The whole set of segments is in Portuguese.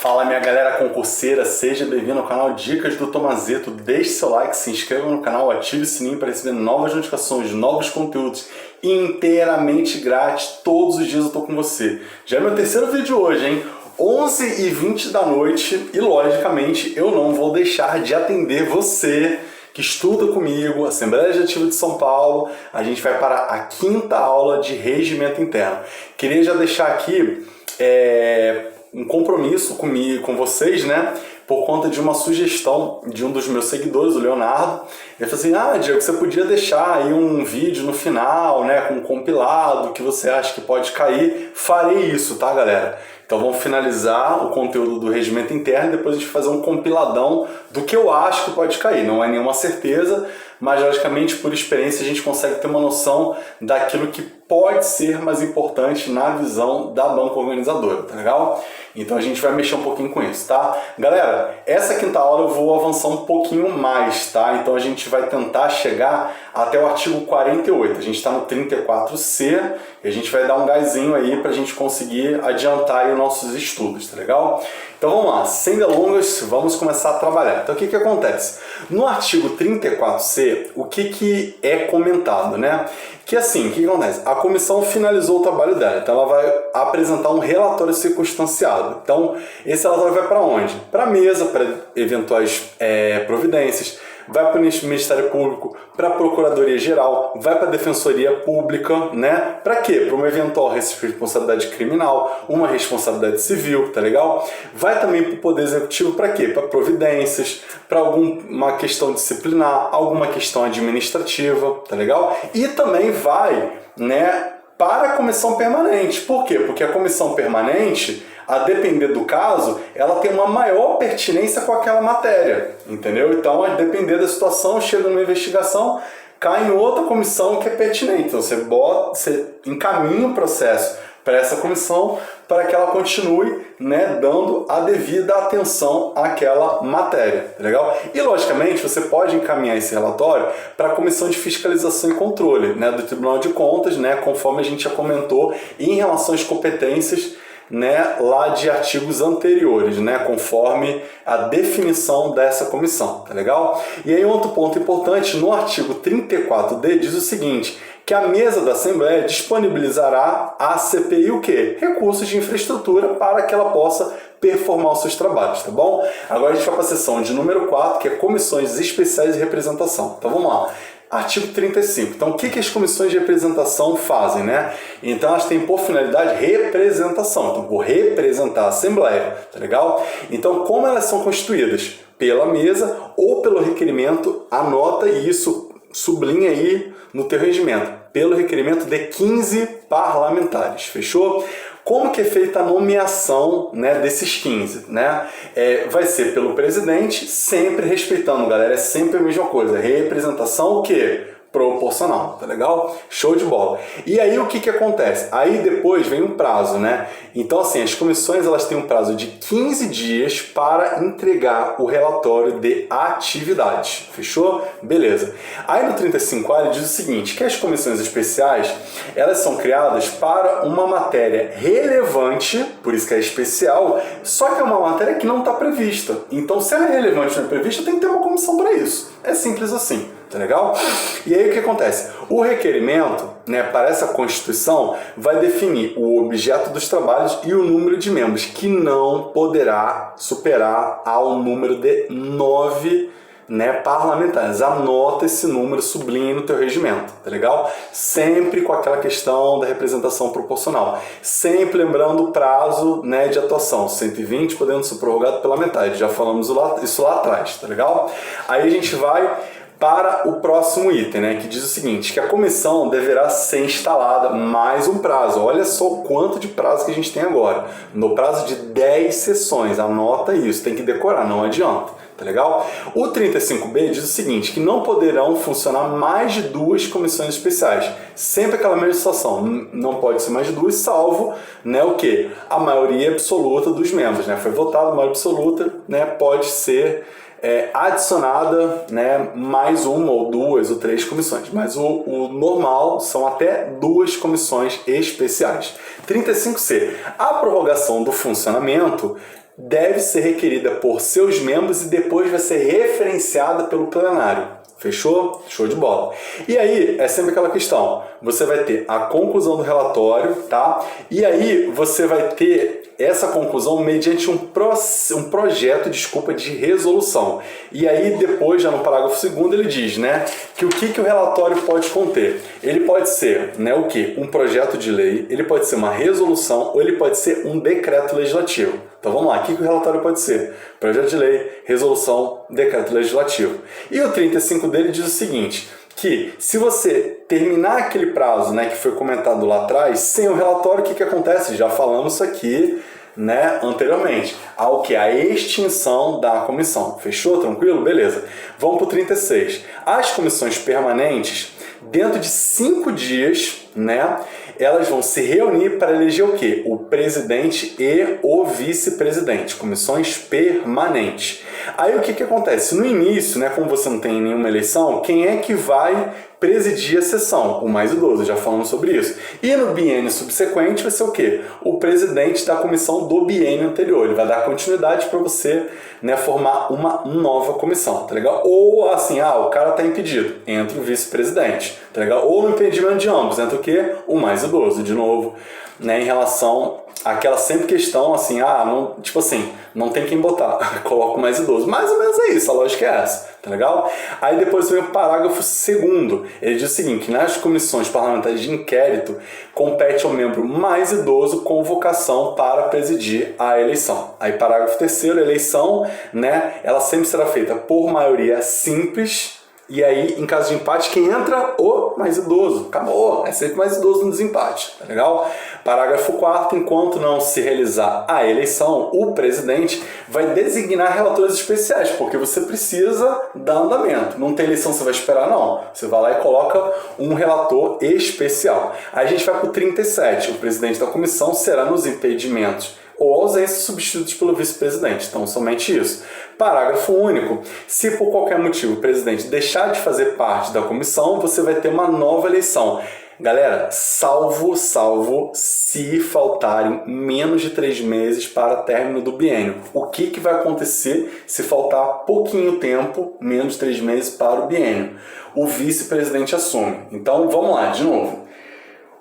Fala minha galera concurseira, seja bem-vindo ao canal Dicas do Tomazetto. Deixe seu like, se inscreva no canal, ative o sininho para receber novas notificações, novos conteúdos inteiramente grátis. Todos os dias eu tô com você. Já é meu terceiro vídeo hoje, hein? 11h20 da noite e logicamente eu não vou deixar de atender você que estuda comigo, Assembleia Legislativa de São Paulo. A gente vai para a quinta aula de regimento interno. Queria já deixar aqui um compromisso comigo, com vocês, né? Por conta de uma sugestão de um dos meus seguidores, o Leonardo. Ele falou assim, Diego, você podia deixar aí um vídeo no final, né? Com um compilado que você acha que pode cair. Farei isso, tá, galera? Então vamos finalizar o conteúdo do regimento interno e depois a gente fazer um compiladão do que eu acho que pode cair. Não é nenhuma certeza, mas logicamente por experiência a gente consegue ter uma noção daquilo que pode ser mais importante na visão da banca organizadora, tá legal? Então a gente vai mexer um pouquinho com isso, tá? Galera, essa quinta aula eu vou avançar um pouquinho mais, tá? Então a gente vai tentar chegar até o artigo 48. A gente está no 34C e a gente vai dar um gásinho aí pra gente conseguir adiantar aí os nossos estudos, tá legal? Então vamos lá, sem delongas, vamos começar a trabalhar. Então o que acontece? No artigo 34C, o que é comentado, né? Que assim, o que acontece? A comissão finalizou o trabalho dela, então ela vai apresentar um relatório circunstanciado. Então, esse relatório vai para onde? Para a mesa, para eventuais providências, vai para o Ministério Público, para a Procuradoria Geral, vai para a Defensoria Pública, né? Para quê? Para uma eventual responsabilidade criminal, uma responsabilidade civil, tá legal? Vai também para o Poder Executivo para quê? Para providências, para alguma questão disciplinar, alguma questão administrativa, tá legal? E também vai, né, para a comissão permanente. Por quê? Porque a comissão permanente, a depender do caso, ela tem uma maior pertinência com aquela matéria, entendeu? Então, a depender da situação, chega numa investigação, cai em outra comissão que é pertinente. Então, você encaminha o processo para essa comissão para que ela continue, né, dando a devida atenção àquela matéria, tá legal? E, logicamente, você pode encaminhar esse relatório para a Comissão de Fiscalização e Controle, né, do Tribunal de Contas, né, conforme a gente já comentou, em relação às competências, né, lá de artigos anteriores, né, conforme a definição dessa comissão, tá legal? E aí outro ponto importante, no artigo 34D diz o seguinte, que a mesa da Assembleia disponibilizará à CPI o quê? Recursos de infraestrutura para que ela possa performar os seus trabalhos, tá bom? Agora a gente vai para a seção de número 4, que é comissões especiais de representação. Então vamos lá. Artigo 35. Então, o que as comissões de representação fazem, né? Então, elas têm por finalidade representação. Então, vou representar a Assembleia, tá legal? Então, como elas são constituídas? Pela mesa ou pelo requerimento, anota isso, sublinha aí no teu regimento, pelo requerimento de 15 parlamentares, fechou? Como que é feita a nomeação, né, desses 15? Né? Vai ser pelo presidente, sempre respeitando, galera, é sempre a mesma coisa. Representação o quê? Proporcional, tá legal? Show de bola. E aí o que acontece? Aí depois vem um prazo, né? Então assim, as comissões elas têm um prazo de 15 dias para entregar o relatório de atividades. Fechou? Beleza. Aí no 35A ele diz o seguinte, que as comissões especiais, elas são criadas para uma matéria relevante, por isso que é especial, só que é uma matéria que não está prevista. Então se ela é relevante e não é prevista, tem que ter uma comissão para isso. É simples assim. Tá legal? E aí o que acontece? O requerimento, né, para essa Constituição vai definir o objeto dos trabalhos e o número de membros, que não poderá superar ao número de 9, né, parlamentares. Anota esse número, sublinhe no teu regimento, tá legal? Sempre com aquela questão da representação proporcional. Sempre lembrando o prazo, né, de atuação, 120 podendo ser prorrogado pela metade. Já falamos isso lá atrás, tá legal? Aí a gente vai para o próximo item, né, que diz o seguinte, que a comissão deverá ser instalada mais um prazo. Olha só o quanto de prazo que a gente tem agora. No prazo de 10 sessões. Anota isso, tem que decorar, não adianta. Tá legal? O 35B diz o seguinte, que não poderão funcionar mais de 2 comissões especiais. Sempre aquela mesma situação, não pode ser mais de 2, salvo, né, o quê? A maioria absoluta dos membros, né? Foi votado, a maioria absoluta, né, pode ser adicionada, né, mais uma ou 2 ou 3 comissões, mas o normal são até 2 comissões especiais. 35C. A prorrogação do funcionamento deve ser requerida por seus membros e depois vai ser referenciada pelo plenário. Fechou? Show de bola. E aí, é sempre aquela questão, você vai ter a conclusão do relatório, tá? E aí, você vai ter essa conclusão mediante um projeto, de resolução. E aí, depois, já no parágrafo 2º, ele diz, né, que o que o relatório pode conter? Ele pode ser, né, o quê? Um projeto de lei, ele pode ser uma resolução ou ele pode ser um decreto legislativo. Então vamos lá, o que o relatório pode ser? Projeto de lei, resolução, decreto legislativo. E o 35 dele diz o seguinte, que se você terminar aquele prazo, né, que foi comentado lá atrás, sem o relatório, o que acontece? Já falamos isso aqui, né, anteriormente. Ao que? A extinção da comissão. Fechou? Tranquilo? Beleza. Vamos para o 36. As comissões permanentes, dentro de 5 dias, né, elas vão se reunir para eleger o quê? O presidente e o vice-presidente. Comissões permanentes. Aí o que acontece? No início, né, como você não tem nenhuma eleição, quem é que vai presidir a sessão? O mais idoso, já falamos sobre isso. E no biênio subsequente vai ser o quê? O presidente da comissão do biênio anterior. Ele vai dar continuidade para você, né, formar uma nova comissão, tá legal? Ou assim, o cara tá impedido, entra o vice-presidente, tá legal? Ou no impedimento de ambos, entra o quê? O mais idoso, de novo, né, em relação àquela sempre questão, assim, não, tipo assim, não tem quem botar, coloca o mais idoso. Mais ou menos é isso, a lógica é essa, tá legal? Aí depois vem o parágrafo 2º, ele diz o seguinte, que nas comissões parlamentares de inquérito, compete ao membro mais idoso convocação para presidir a eleição. Aí parágrafo 3º, eleição, né, ela sempre será feita por maioria simples. E aí, em caso de empate, quem entra? O mais idoso. Acabou. É sempre mais idoso no desempate. Tá legal? Parágrafo 4º. Enquanto não se realizar a eleição, o presidente vai designar relatores especiais, porque você precisa dar andamento. Não tem eleição, você vai esperar, não. Você vai lá e coloca um relator especial. Aí a gente vai para o 37. O presidente da comissão será nos impedimentos ou ausência substituídos pelo vice-presidente. Então, somente isso. Parágrafo único. Se por qualquer motivo o presidente deixar de fazer parte da comissão, você vai ter uma nova eleição. Galera, salvo se faltarem menos de 3 meses para término do biênio. O que vai acontecer se faltar pouquinho tempo, menos de 3 meses para o biênio? O vice-presidente assume. Então, vamos lá, de novo.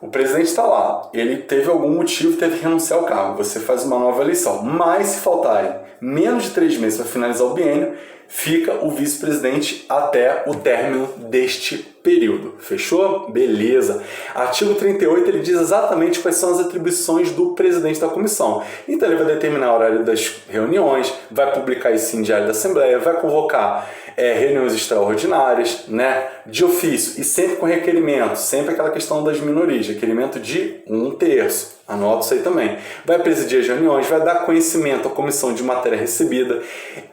O presidente está lá, ele teve algum motivo, teve que renunciar ao cargo, você faz uma nova eleição. Mas se faltarem menos de 3 meses para finalizar o biênio, fica o vice-presidente até o término deste período. Fechou? Beleza. Artigo 38, ele diz exatamente quais são as atribuições do presidente da comissão. Então ele vai determinar o horário das reuniões, vai publicar isso em diário da Assembleia, vai convocar reuniões extraordinárias, né, de ofício e sempre com requerimento, sempre aquela questão das minorias, requerimento de 1/3. Anota isso aí também. Vai presidir as reuniões, vai dar conhecimento à comissão de matéria recebida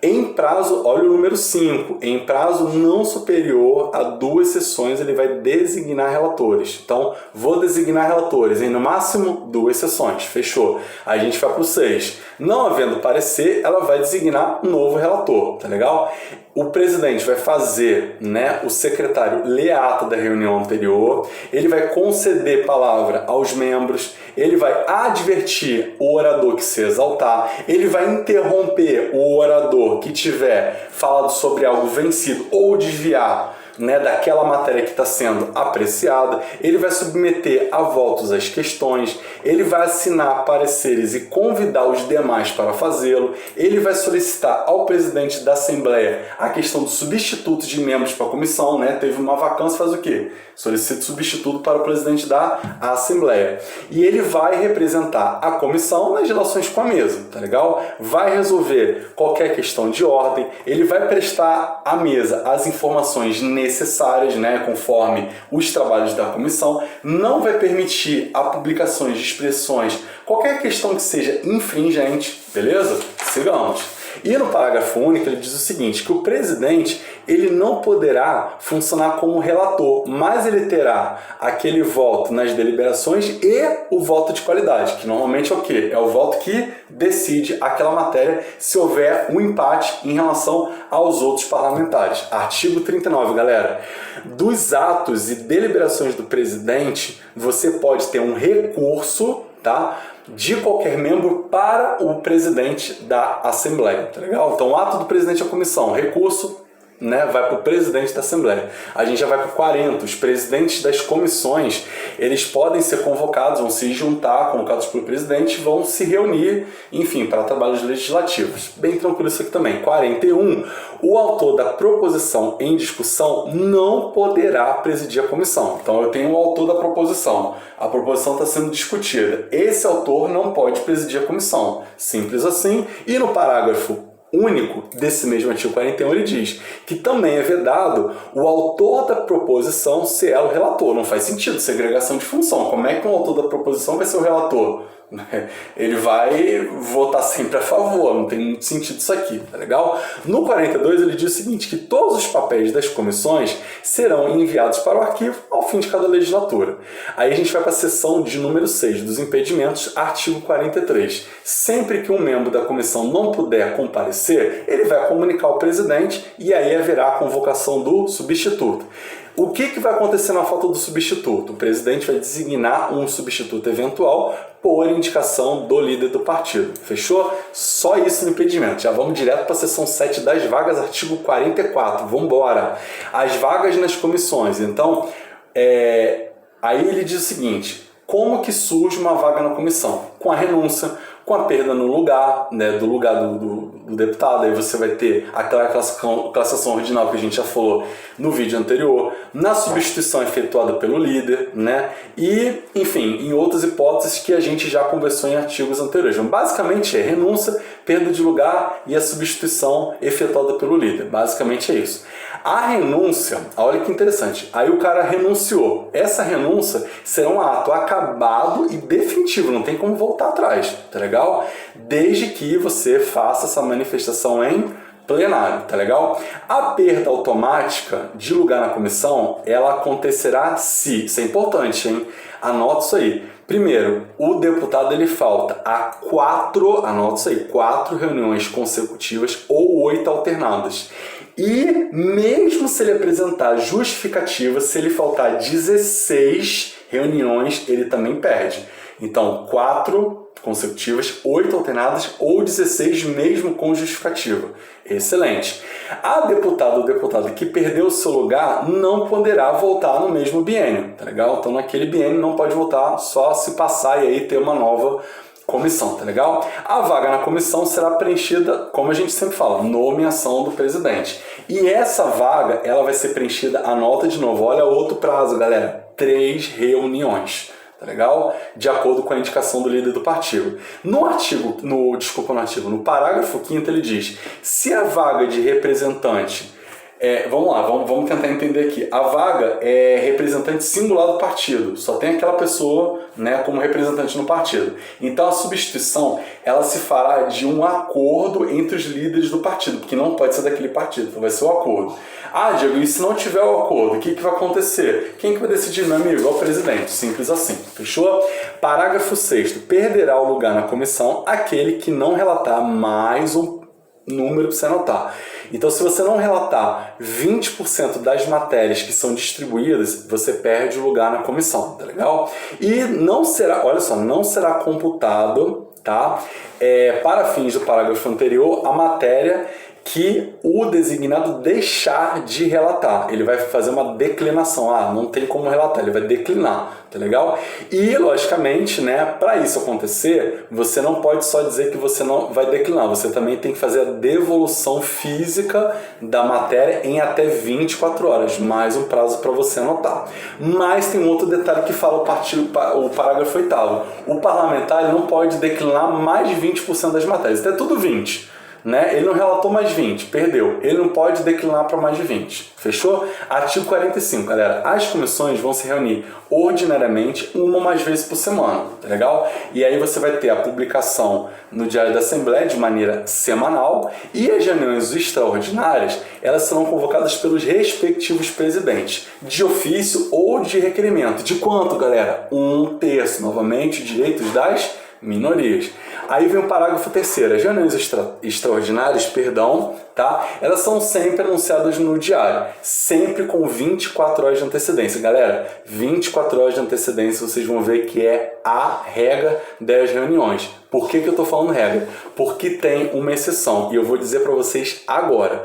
em prazo, olha o número 5, em prazo não superior a 2 sessões ele vai designar relatores. Então, vou designar relatores em no máximo 2 sessões. Fechou. Aí a gente vai para o 6. Não havendo parecer, ela vai designar um novo relator, tá legal? O presidente vai fazer, né, o secretário ler a ata da reunião anterior, ele vai conceder palavra aos membros, ele vai advertir o orador que se exaltar, ele vai interromper o orador que tiver falado sobre algo vencido ou desviar, né, daquela matéria que está sendo apreciada, ele vai submeter a votos as questões, ele vai assinar pareceres e convidar os demais para fazê-lo, ele vai solicitar ao presidente da Assembleia a questão do substituto de membros para a comissão, né? Teve uma vacância, faz o quê? Solicita substituto para o presidente da Assembleia. E ele vai representar a comissão nas relações com a mesa, tá legal? Vai resolver qualquer questão de ordem, ele vai prestar à mesa as informações necessárias, né, conforme os trabalhos da comissão, não vai permitir a publicação de expressões, qualquer questão que seja infringente, beleza? Sigamos. E no parágrafo único ele diz o seguinte, que o presidente ele não poderá funcionar como relator, mas ele terá aquele voto nas deliberações e o voto de qualidade, que normalmente é o quê? É o voto que decide aquela matéria se houver um empate em relação aos outros parlamentares. Artigo 39, galera. Dos atos e deliberações do presidente, você pode ter um recurso, tá? de qualquer membro para o presidente da Assembleia, tá legal? Então, o ato do presidente da comissão, recurso, né, vai para o presidente da Assembleia. A gente já vai para o 40. Os presidentes das comissões, eles podem ser convocados, vão se juntar, convocados pelo presidente, vão se reunir, enfim, para trabalhos legislativos. Bem tranquilo isso aqui também. 41. O autor da proposição em discussão não poderá presidir a comissão. Então, eu tenho o autor da proposição. A proposição está sendo discutida. Esse autor não pode presidir a comissão. Simples assim. E no parágrafo único desse mesmo artigo 41, ele diz que também é vedado o autor da proposição ser o relator. Não faz sentido, segregação de função. Como é que um autor da proposição vai ser o relator? Ele vai votar sempre a favor, não tem muito sentido isso aqui, tá legal? No 42 ele diz o seguinte, que todos os papéis das comissões serão enviados para o arquivo ao fim de cada legislatura. Aí a gente vai para a seção de número 6 dos impedimentos, artigo 43. Sempre que um membro da comissão não puder comparecer, ele vai comunicar ao presidente e aí haverá a convocação do substituto. O que vai acontecer na falta do substituto? O presidente vai designar um substituto eventual por indicação do líder do partido. Fechou? Só isso no impedimento. Já vamos direto para a seção 7 das vagas, artigo 44. Vamos embora. As vagas nas comissões. Então, aí ele diz o seguinte, como que surge uma vaga na comissão? Com a renúncia, com a perda no lugar, né, do lugar do deputado, aí você vai ter aquela classificação ordinal que a gente já falou no vídeo anterior, na substituição efetuada pelo líder, né, e, enfim, em outras hipóteses que a gente já conversou em artigos anteriores. Então, basicamente é renúncia, perda de lugar e a substituição efetuada pelo líder. Basicamente é isso. A renúncia, olha que interessante, aí o cara renunciou. Essa renúncia será um ato acabado e definitivo, não tem como voltar atrás, tá legal? Desde que você faça essa manifestação em plenário, tá legal? A perda automática de lugar na comissão, ela acontecerá se, isso é importante, hein? Anota isso aí. Primeiro, o deputado ele falta a 4, anota isso aí, 4 reuniões consecutivas ou 8 alternadas. E mesmo se ele apresentar justificativa, se ele faltar 16 reuniões, ele também perde. Então, 4 consecutivas, 8 alternadas ou 16 mesmo com justificativa. Excelente. A deputada ou deputado que perdeu o seu lugar não poderá voltar no mesmo biênio, tá legal? Então, naquele biênio não pode voltar, só se passar e aí ter uma nova comissão, tá legal? A vaga na comissão será preenchida, como a gente sempre fala, nomeação do presidente. E essa vaga, ela vai ser preenchida, anota de novo, olha outro prazo, galera, 3 reuniões. Tá legal? De acordo com a indicação do líder do partido. No parágrafo 5º ele diz, se a vaga de representante, vamos lá, vamos tentar entender aqui. A vaga é representante singular do partido, só tem aquela pessoa, né, como representante no partido. Então a substituição, ela se fará de um acordo entre os líderes do partido, porque não pode ser daquele partido, então vai ser o acordo. Ah, Diego, e se não tiver o acordo, o que vai acontecer? Quem que vai decidir, meu amigo? É o presidente, simples assim, fechou? Parágrafo 6º, perderá o lugar na comissão aquele que não relatar mais um número para você anotar. Então, se você não relatar 20% das matérias que são distribuídas, você perde o lugar na comissão, tá legal? E não será, olha só, não será computado, tá? Para fins do parágrafo anterior, a matéria que o designado deixar de relatar. Ele vai fazer uma declinação. Ah, não tem como relatar, ele vai declinar, tá legal? E, logicamente, né, para isso acontecer, você não pode só dizer que você não vai declinar, você também tem que fazer a devolução física da matéria em até 24 horas, mais um prazo para você anotar. Mas tem um outro detalhe que fala o parágrafo 8º. O parlamentar ele não pode declinar mais de 20% das matérias, então é tudo 20%. Né? Ele não relatou mais 20, perdeu. Ele não pode declinar para mais de 20. Fechou? Artigo 45, galera. As comissões vão se reunir ordinariamente uma ou mais vezes por semana, tá legal? E aí você vai ter a publicação no Diário da Assembleia de maneira semanal e as reuniões extraordinárias, elas serão convocadas pelos respectivos presidentes, de ofício ou de requerimento. De quanto, galera? 1/3. Novamente, direitos das minorias. Aí vem o parágrafo 3º. As reuniões extraordinárias, tá? Elas são sempre anunciadas no diário, sempre com 24 horas de antecedência. Galera, 24 horas de antecedência vocês vão ver que é a regra das reuniões. Por que eu estou falando regra? Porque tem uma exceção, e eu vou dizer para vocês agora.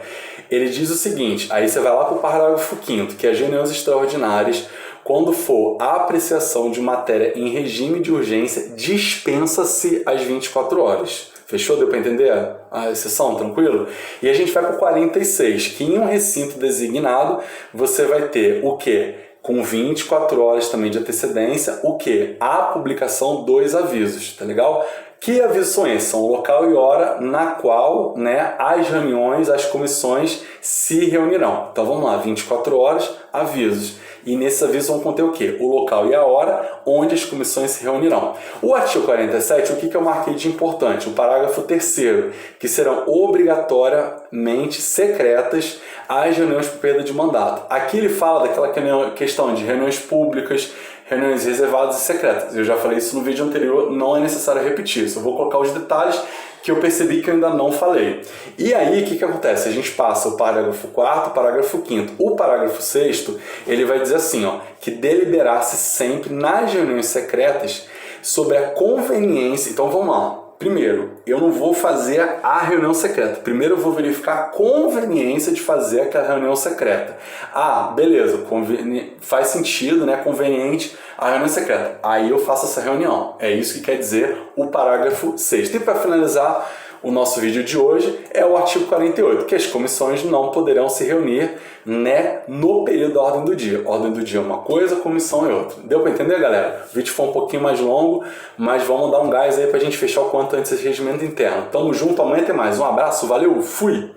Ele diz o seguinte, aí você vai lá para o parágrafo 5º, que as reuniões extraordinárias, quando for a apreciação de matéria em regime de urgência, dispensa-se as 24 horas. Fechou? Deu para entender a exceção? Tranquilo? E a gente vai para o 46, que em um recinto designado, você vai ter o quê? Com 24 horas também de antecedência, o quê? A publicação dos avisos, tá legal? Que avisos são esses? São o local e hora na qual, né, as reuniões, as comissões se reunirão. Então vamos lá, 24 horas, avisos. E nesses avisos vão conter o quê? O local e a hora onde as comissões se reunirão. O artigo 47, o que eu marquei de importante? O parágrafo 3º, que serão obrigatoriamente secretas as reuniões por perda de mandato. Aqui ele fala daquela questão de reuniões públicas, reuniões reservadas e secretas. Eu já falei isso no vídeo anterior, não é necessário repetir. Só vou colocar os detalhes que eu percebi que eu ainda não falei. E aí, o que acontece? A gente passa o parágrafo 4º, o parágrafo 5º. O parágrafo 6º, ele vai dizer assim, ó, que deliberar-se sempre nas reuniões secretas sobre a conveniência. Então, vamos lá. Primeiro, eu não vou fazer a reunião secreta. Primeiro eu vou verificar a conveniência de fazer aquela reunião secreta. Ah, beleza, faz sentido, né? Conveniente a reunião secreta. Aí eu faço essa reunião. É isso que quer dizer o parágrafo 6º. E para finalizar o nosso vídeo de hoje é o artigo 48, que as comissões não poderão se reunir, né, no período da ordem do dia. Ordem do dia é uma coisa, comissão é outra. Deu para entender, galera? O vídeo foi um pouquinho mais longo, mas vamos dar um gás aí para a gente fechar o quanto antes esse regimento interno. Tamo junto, amanhã tem mais. Um abraço, valeu, fui!